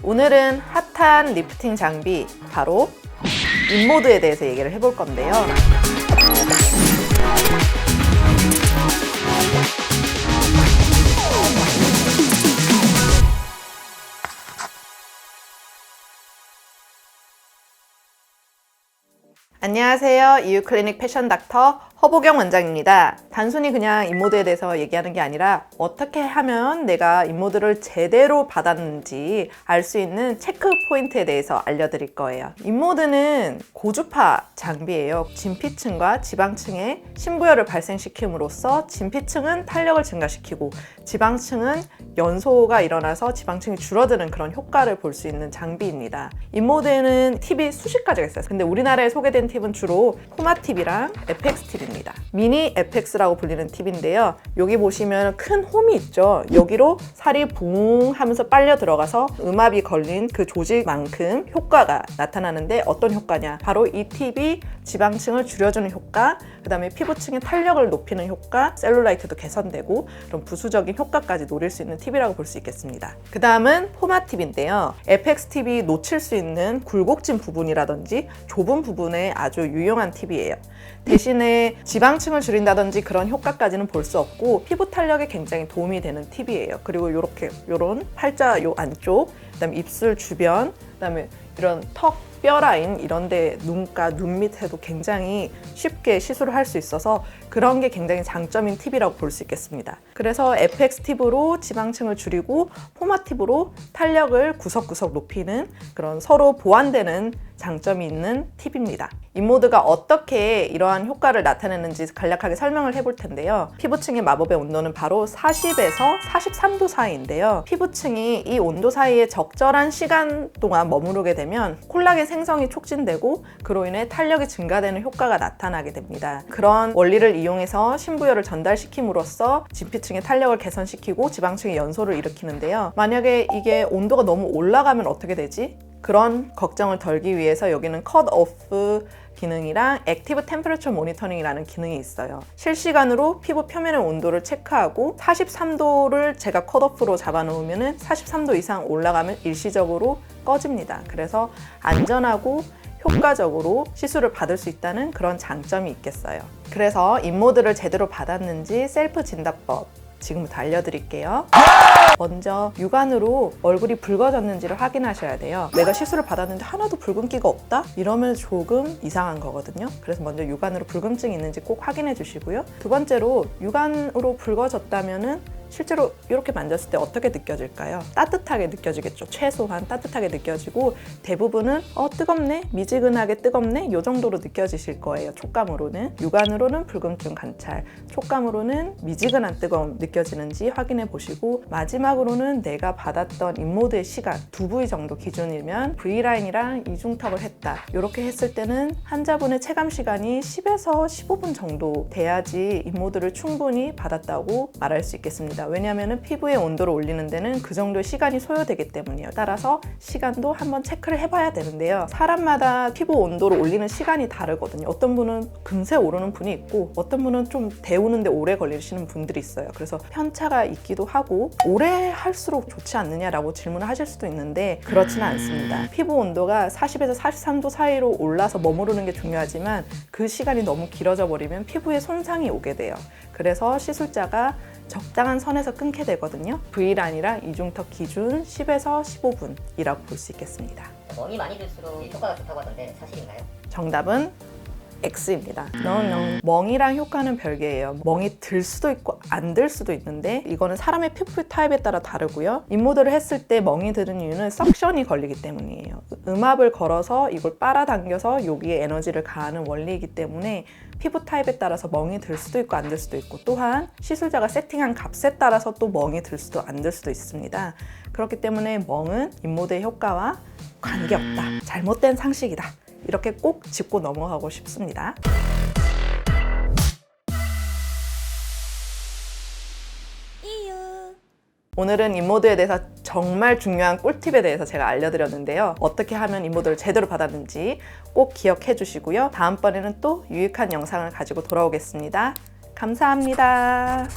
오늘은 핫한 리프팅 장비, 바로 인모드에 대해서 얘기를 해볼 건데요. 안녕하세요. 이유클리닉 패션 닥터 허보경 원장입니다. 단순히 그냥 인모드에 대해서 얘기하는 게 아니라 어떻게 하면 내가 인모드를 제대로 받았는지 알 수 있는 체크 포인트에 대해서 알려드릴 거예요. 인모드는 고주파 장비예요. 진피층과 지방층에 신부열을 발생시킴으로써 진피층은 탄력을 증가시키고 지방층은 연소가 일어나서 지방층이 줄어드는 그런 효과를 볼 수 있는 장비입니다. 인모드에는 팁이 수십 가지가 있어요. 근데 우리나라에 소개된 팁은 주로 포마 팁이랑 에펙스 팁입니다. 미니 에펙스라고 불리는 팁인데요. 여기 보시면 큰 홈이 있죠. 여기로 살이 붕 하면서 빨려 들어가서 음압이 걸린 그 조직만큼 효과가 나타나는데 어떤 효과냐? 바로 이 팁이 지방층을 줄여주는 효과, 그 다음에 피부층의 탄력을 높이는 효과, 셀룰라이트도 개선되고 그런 부수적인 효과까지 노릴 수 있는 팁이라고 볼 수 있겠습니다. 그 다음은 포마 팁인데요. 에펙스 팁이 놓칠 수 있는 굴곡진 부분이라든지 좁은 부분에 아주 유용한 팁이에요. 대신에 지방층을 줄인다든지 그런 효과까지는 볼 수 없고 피부 탄력에 굉장히 도움이 되는 팁이에요. 그리고 요런 팔자 요 안쪽, 그다음에 입술 주변, 그다음에 이런 턱, 뼈 라인 이런 데 눈가, 눈 밑에도 굉장히 쉽게 시술을 할 수 있어서 그런 게 굉장히 장점인 팁이라고 볼 수 있겠습니다. 그래서 에펙스 팁으로 지방층을 줄이고 포마 팁으로 탄력을 구석구석 높이는 그런 서로 보완되는 장점이 있는 팁입니다. 인모드가 어떻게 이러한 효과를 나타내는지 간략하게 설명을 해볼 텐데요. 피부층의 마법의 온도는 바로 40에서 43도 사이인데요. 피부층이 이 온도 사이에 적절한 시간 동안 머무르게 되면 콜라겐 생성이 촉진되고 그로 인해 탄력이 증가되는 효과가 나타나게 됩니다. 그런 원리를 이용해서 신부열을 전달시킴으로써 진피층의 탄력을 개선시키고 지방층의 연소를 일으키는데요. 만약에 이게 온도가 너무 올라가면 어떻게 되지? 그런 걱정을 덜기 위해서 여기는 컷 오프 기능이랑 액티브 템퍼레처 모니터링이라는 기능이 있어요. 실시간으로 피부 표면의 온도를 체크하고 43도를 제가 컷오프로 잡아놓으면 43도 이상 올라가면 일시적으로 꺼집니다. 그래서 안전하고 효과적으로 시술을 받을 수 있다는 그런 장점이 있겠어요. 그래서 인모드를 제대로 받았는지 셀프 진단법 지금부터 알려드릴게요. 먼저 육안으로 얼굴이 붉어졌는지를 확인하셔야 돼요. 내가 시술을 받았는데 하나도 붉은기가 없다? 이러면 조금 이상한 거거든요. 그래서 먼저 육안으로 붉음증이 있는지 꼭 확인해 주시고요. 두 번째로 육안으로 붉어졌다면은 실제로 이렇게 만졌을 때 어떻게 느껴질까요? 따뜻하게 느껴지겠죠. 최소한 따뜻하게 느껴지고 대부분은 뜨겁네? 미지근하게 뜨겁네? 이 정도로 느껴지실 거예요. 촉감으로는. 육안으로는 붉음증 관찰, 촉감으로는 미지근한 뜨거움 느껴지는지 확인해 보시고 마지막으로는 내가 받았던 인모드의 시간, 두 부위 정도 기준이면 V라인이랑 이중턱을 했다. 이렇게 했을 때는 환자분의 체감 시간이 10에서 15분 정도 돼야지 인모드를 충분히 받았다고 말할 수 있겠습니다. 왜냐하면 피부의 온도를 올리는 데는 그 정도의 시간이 소요되기 때문이에요. 따라서 시간도 한번 체크를 해봐야 되는데요. 사람마다 피부 온도를 올리는 시간이 다르거든요. 어떤 분은 금세 오르는 분이 있고 어떤 분은 좀 데우는데 오래 걸리시는 분들이 있어요. 그래서 편차가 있기도 하고 오래 할수록 좋지 않느냐라고 질문을 하실 수도 있는데 그렇지는 않습니다. 피부 온도가 40에서 43도 사이로 올라서 머무르는 게 중요하지만 그 시간이 너무 길어져 버리면 피부에 손상이 오게 돼요. 그래서 시술자가 적당한 선에서 끊게 되거든요. V라인이랑 이중턱 기준 10에서 15분이라고 볼 수 있겠습니다. 멍이 많이 들수록 효과가 좋다고 하던데 사실인가요? 정답은 X입니다. No. 멍이랑 효과는 별개예요. 멍이 들 수도 있고 안 들 수도 있는데 이거는 사람의 피부 타입에 따라 다르고요. 인모드를 했을 때 멍이 드는 이유는 석션이 걸리기 때문이에요. 음압을 걸어서 이걸 빨아당겨서 여기에 에너지를 가하는 원리이기 때문에 피부 타입에 따라서 멍이 들 수도 있고 안 들 수도 있고 또한 시술자가 세팅한 값에 따라서 또 멍이 들 수도 안 들 수도 있습니다. 그렇기 때문에 멍은 인모드의 효과와 관계없다. 잘못된 상식이다. 이렇게 꼭 짚고 넘어가고 싶습니다. 오늘은 인모드에 대해서 정말 중요한 꿀팁에 대해서 제가 알려드렸는데요. 어떻게 하면 인모드를 제대로 받았는지 꼭 기억해 주시고요. 다음번에는 또 유익한 영상을 가지고 돌아오겠습니다. 감사합니다.